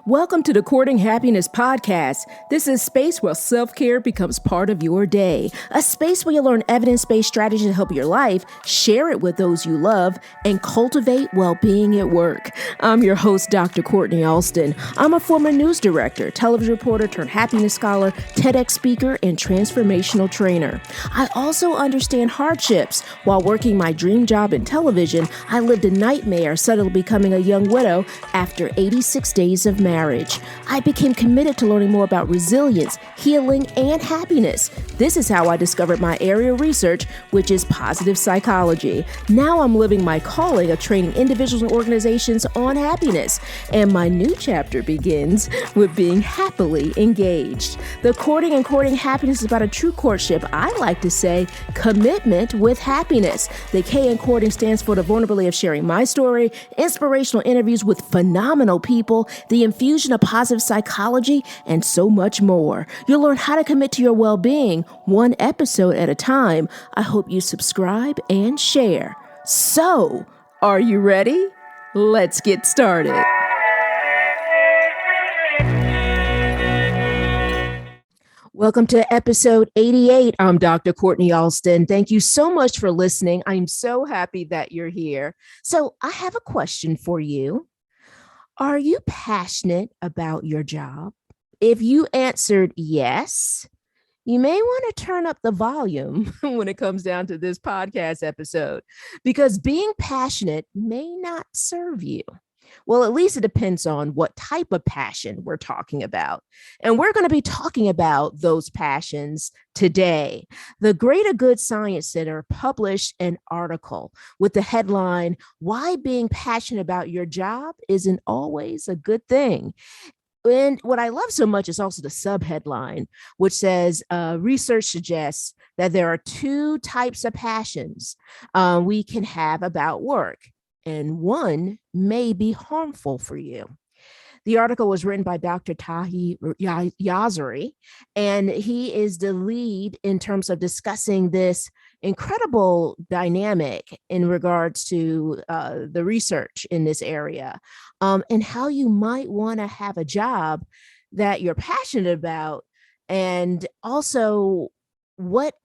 Welcome to the Kourting Happiness podcast. This is a space where self-care becomes part of your day. A space where you learn evidence-based strategies to help your life, share it with those you love, and cultivate well-being at work. I'm your host, Dr. Kortni Alston. I'm a former news director, television reporter turned happiness scholar, TEDx speaker, and transformational trainer. I also understand hardships. While working my dream job in television, I lived a nightmare suddenly becoming a young widow after 86 days of marriage. I became committed to learning more about resilience, healing, and happiness. This is how I discovered my area of research, which is positive psychology. Now I'm living my calling of training individuals and organizations on happiness. And my new chapter begins with being happily engaged. The Kourting and Kourting Happiness is about a true courtship. I like to say commitment with happiness. The K in Kourting stands for the vulnerability of sharing my story, inspirational interviews with phenomenal people, the infusion of positive psychology, and so much more. You'll learn how to commit to your well-being one episode at a time. I hope you subscribe and share. So, are you ready? Let's get started. Welcome to episode 88. I'm Dr. Kortni Alston. Thank you so much for listening. I'm so happy that you're here. So I have a question for you. Are you passionate about your job? If you answered yes, you may want to turn up the volume when it comes down to this podcast episode, because being passionate may not serve you. Well, at least it depends on what type of passion we're talking about. And we're going to be talking about those passions today. The Greater Good Science Center published an article with the headline, "Why Being Passionate About Your Job Isn't Always a Good Thing." And what I love so much is also the subheadline, which says, research suggests that there are two types of passions we can have about work, and one may be harmful for you. The article was written by Dr. Tahi Yazari, and he is the lead in terms of discussing this incredible dynamic in regards to the research in this area, and how you might want to have a job that you're passionate about, and also what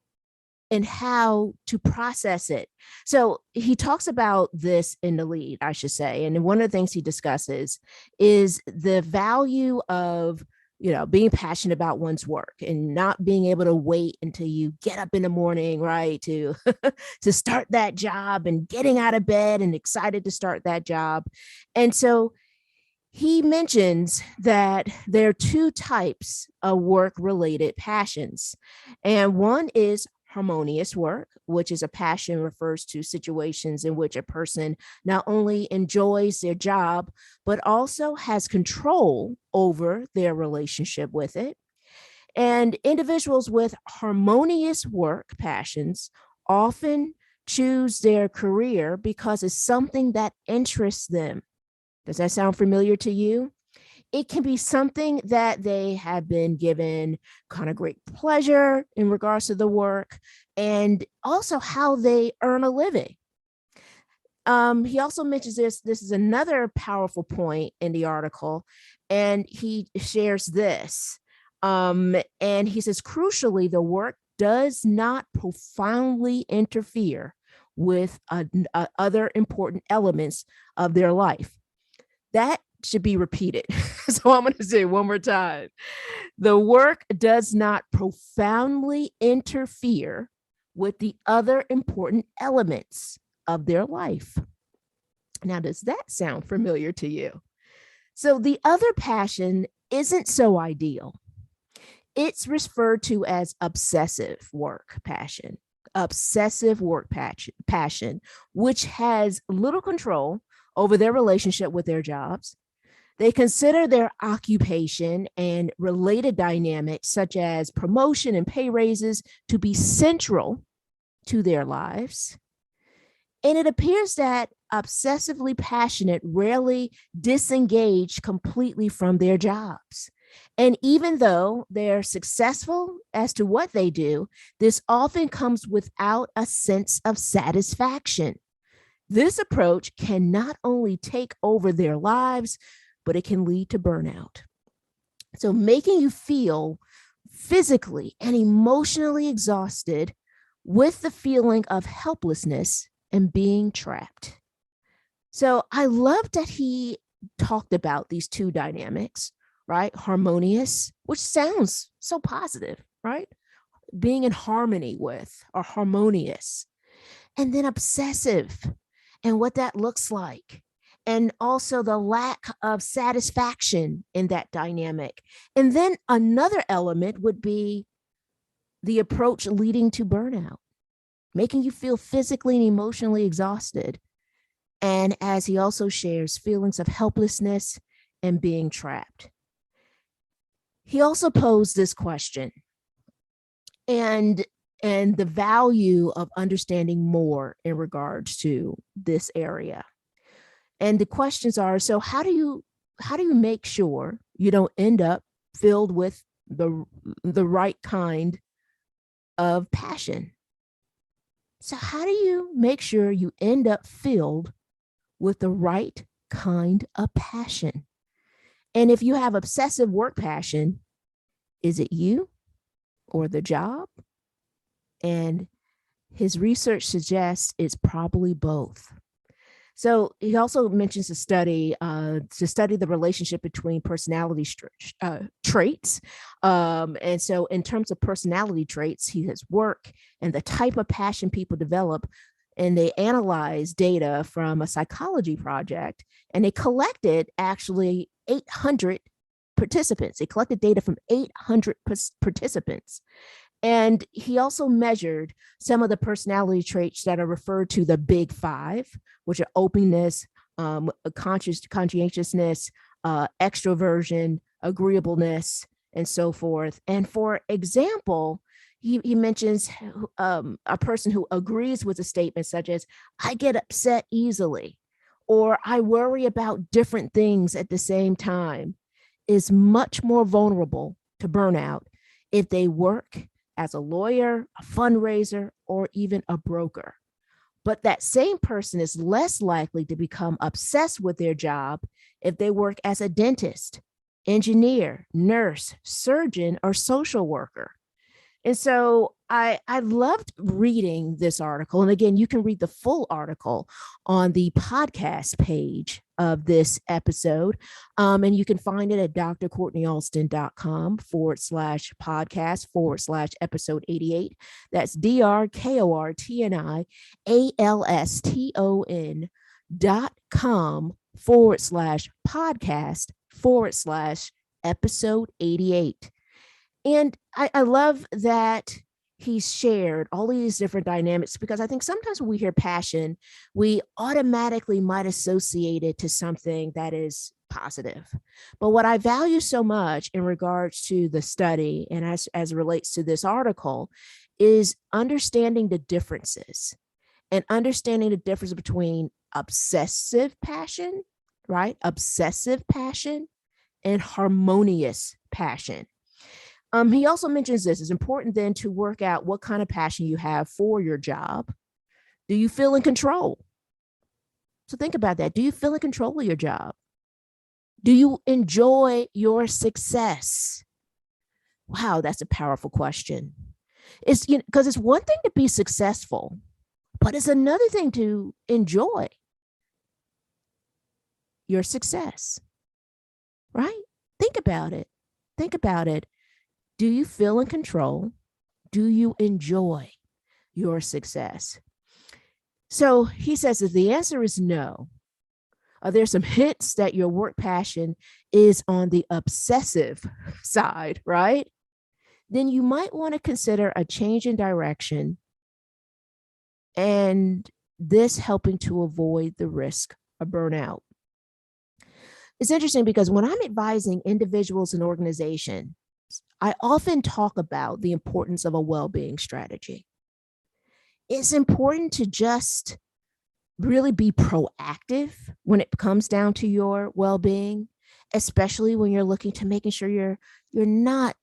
and how to process it. So he talks about this in the lead, I should say. And one of the things he discusses is the value of, being passionate about one's work and not being able to wait until you get up in the morning, right, to to start that job, and getting out of bed and excited to start that job. And so he mentions that there are two types of work-related passions. And one is harmonious work, which is a passion refers to situations in which a person not only enjoys their job, but also has control over their relationship with it. And individuals with harmonious work passions often choose their career because it's something that interests them. Does that sound familiar to you? It can be something that they have been given kind of great pleasure in regards to the work, and also how they earn a living. He also mentions this is another powerful point in the article, and he shares this. And he says, crucially, the work does not profoundly interfere with other important elements of their life. That should be repeated. So I'm going to say it one more time. The work does not profoundly interfere with the other important elements of their life. Now, does that sound familiar to you? So the other passion isn't so ideal. It's referred to as obsessive work passion, which has little control over their relationship with their jobs. They consider their occupation and related dynamics, such as promotion and pay raises, to be central to their lives. And it appears that obsessively passionate rarely disengage completely from their jobs. And even though they're successful as to what they do, this often comes without a sense of satisfaction. This approach can not only take over their lives, but it can lead to burnout. So making you feel physically and emotionally exhausted with the feeling of helplessness and being trapped. So I love that he talked about these two dynamics, right? Harmonious, which sounds so positive, right? Being in harmony with or harmonious, and then obsessive and what that looks like. And also the lack of satisfaction in that dynamic. And then another element would be the approach leading to burnout, making you feel physically and emotionally exhausted. And as he also shares, feelings of helplessness and being trapped. He also posed this question, and the value of understanding more in regards to this area. And the questions are, so how do you make sure you don't end up filled with the right kind of passion? So how do you make sure you end up filled with the right kind of passion? And if you have obsessive work passion, is it you or the job? And his research suggests it's probably both. So he also mentions a study to study the relationship between personality traits. And so in terms of personality traits, he has work and the type of passion people develop. And they analyzed data from a psychology project, and they collected actually 800 participants. They collected data from 800 participants. And he also measured some of the personality traits that are referred to the big five, which are openness, conscientiousness, extroversion, agreeableness, and so forth. And for example, he mentions a person who agrees with a statement such as, I get upset easily, or I worry about different things at the same time, is much more vulnerable to burnout if they work as a lawyer, a fundraiser, or even a broker. But that same person is less likely to become obsessed with their job if they work as a dentist, engineer, nurse, surgeon, or social worker. And so I loved reading this article. And again, you can read the full article on the podcast page of this episode. And you can find it at drkortnialston.com/podcast/episode 88. That's drkortnialston.com/podcast/episode 88. And I love that he's shared all these different dynamics, because I think sometimes when we hear passion, we automatically might associate it to something that is positive. But what I value so much in regards to the study and as it relates to this article is understanding the differences and understanding the difference between obsessive passion, right? Obsessive passion and harmonious passion. He also mentions this. It's important then to work out what kind of passion you have for your job. Do you feel in control? So think about that. Do you feel in control of your job? Do you enjoy your success? Wow, that's a powerful question. It's because it's one thing to be successful, but it's another thing to enjoy your success, right? Think about it. Think about it. Do you feel in control? Do you enjoy your success? So he says that the answer is no. There's some hints that your work passion is on the obsessive side, right? Then you might want to consider a change in direction, and this helping to avoid the risk of burnout. It's interesting because when I'm advising individuals and organizations, I often talk about the importance of a well-being strategy. It's important to just really be proactive when it comes down to your well-being, especially when you're looking to making sure you're not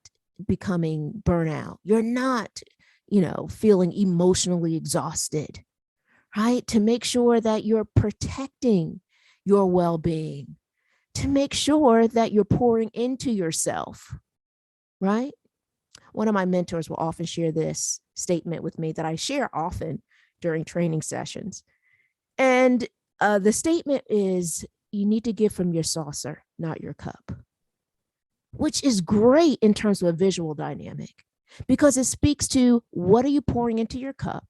becoming burnout. You're not, feeling emotionally exhausted, right? To make sure that you're protecting your well-being, to make sure that you're pouring into yourself, right? One of my mentors will often share this statement with me that I share often during training sessions. And the statement is, you need to give from your saucer, not your cup, which is great in terms of a visual dynamic because it speaks to what are you pouring into your cup?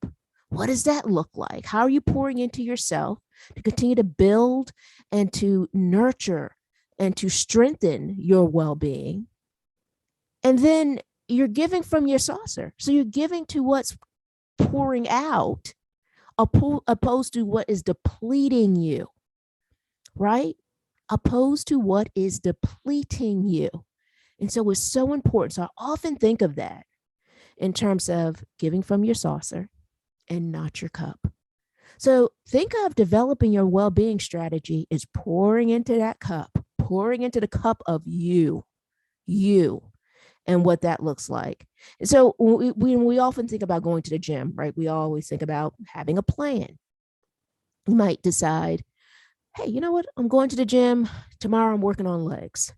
What does that look like? How are you pouring into yourself to continue to build and to nurture and to strengthen your well-being? And then you're giving from your saucer. So you're giving to what's pouring out opposed to what is depleting you, right? Opposed to what is depleting you. And so it's so important. So I often think of that in terms of giving from your saucer and not your cup. So think of developing your well-being strategy as pouring into that cup, pouring into the cup of you, and what that looks like. And so we often think about going to the gym, right? We always think about having a plan. You might decide, hey, you know what? I'm going to the gym. Tomorrow I'm working on legs.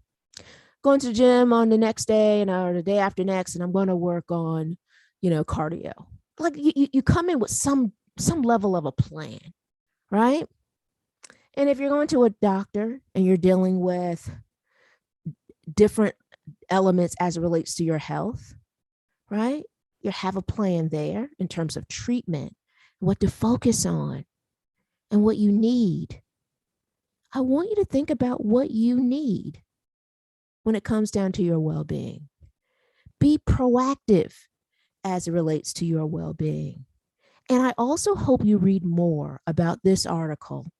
Going to the gym on the next day or the day after next, and I'm going to work on, cardio. Like you come in with some level of a plan, right? And if you're going to a doctor and you're dealing with different elements as it relates to your health, right? You have a plan there in terms of treatment, what to focus on, and what you need. I want you to think about what you need when it comes down to your well-being. Be proactive as it relates to your well-being. And I also hope you read more about this article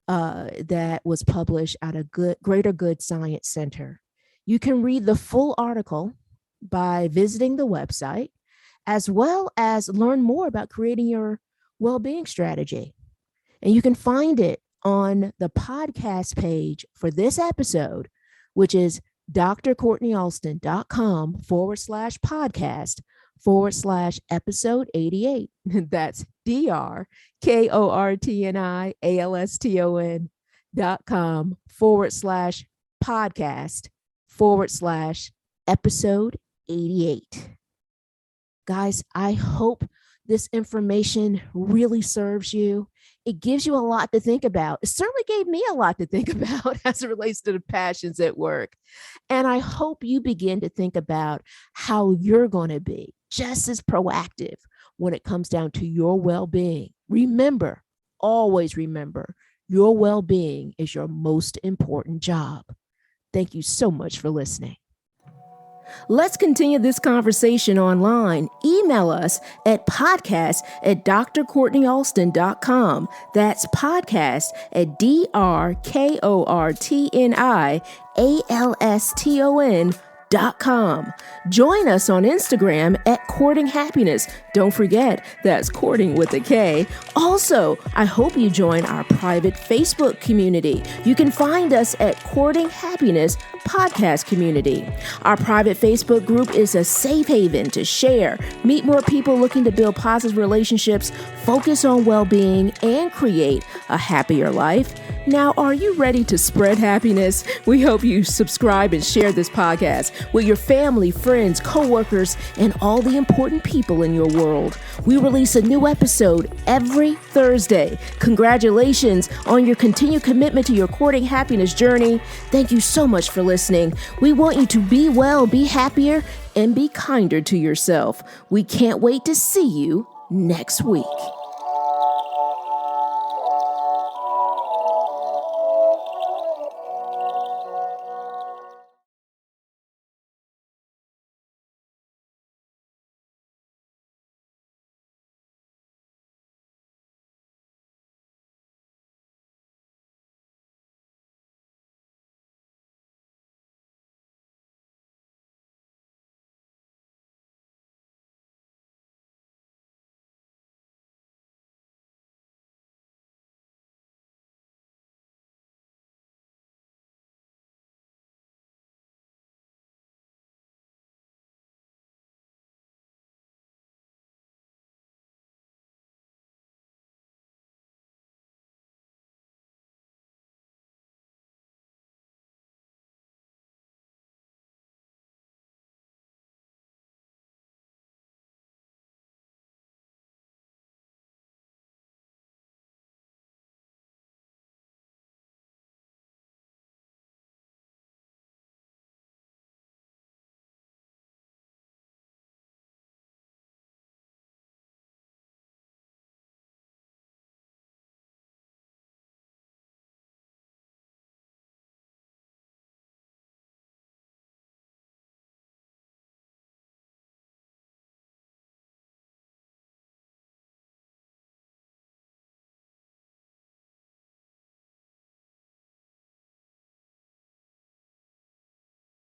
that was published at a Greater Good Science Center. You can read the full article by visiting the website, as well as learn more about creating your well-being strategy. And you can find it on the podcast page for this episode, which is drkortnialston.com/podcast/episode 88. That's drkortnialston.com/podcast/episode 88. Guys, I hope this information really serves you. It gives you a lot to think about. It certainly gave me a lot to think about as it relates to the passions at work. And I hope you begin to think about how you're going to be just as proactive when it comes down to your well-being. Remember, always remember, your well-being is your most important job. Thank you so much for listening. Let's continue this conversation online. Email us at podcast@drkortnialston.com. That's podcast@drkortnialston.com. Join us on Instagram at Kourting Happiness. Don't forget, that's courting with a K. Also, I hope you join our private Facebook community. You can find us at Kourting Happiness Podcast Community. Our private Facebook group is a safe haven to share, meet more people looking to build positive relationships, focus on well-being, and create a happier life. Now, are you ready to spread happiness? We hope you subscribe and share this podcast with your family, friends, coworkers, and all the important people in your world. We release a new episode every Thursday. Congratulations on your continued commitment to your courting happiness journey. Thank you so much for listening. We want you to be well, be happier, and be kinder to yourself. We can't wait to see you next week.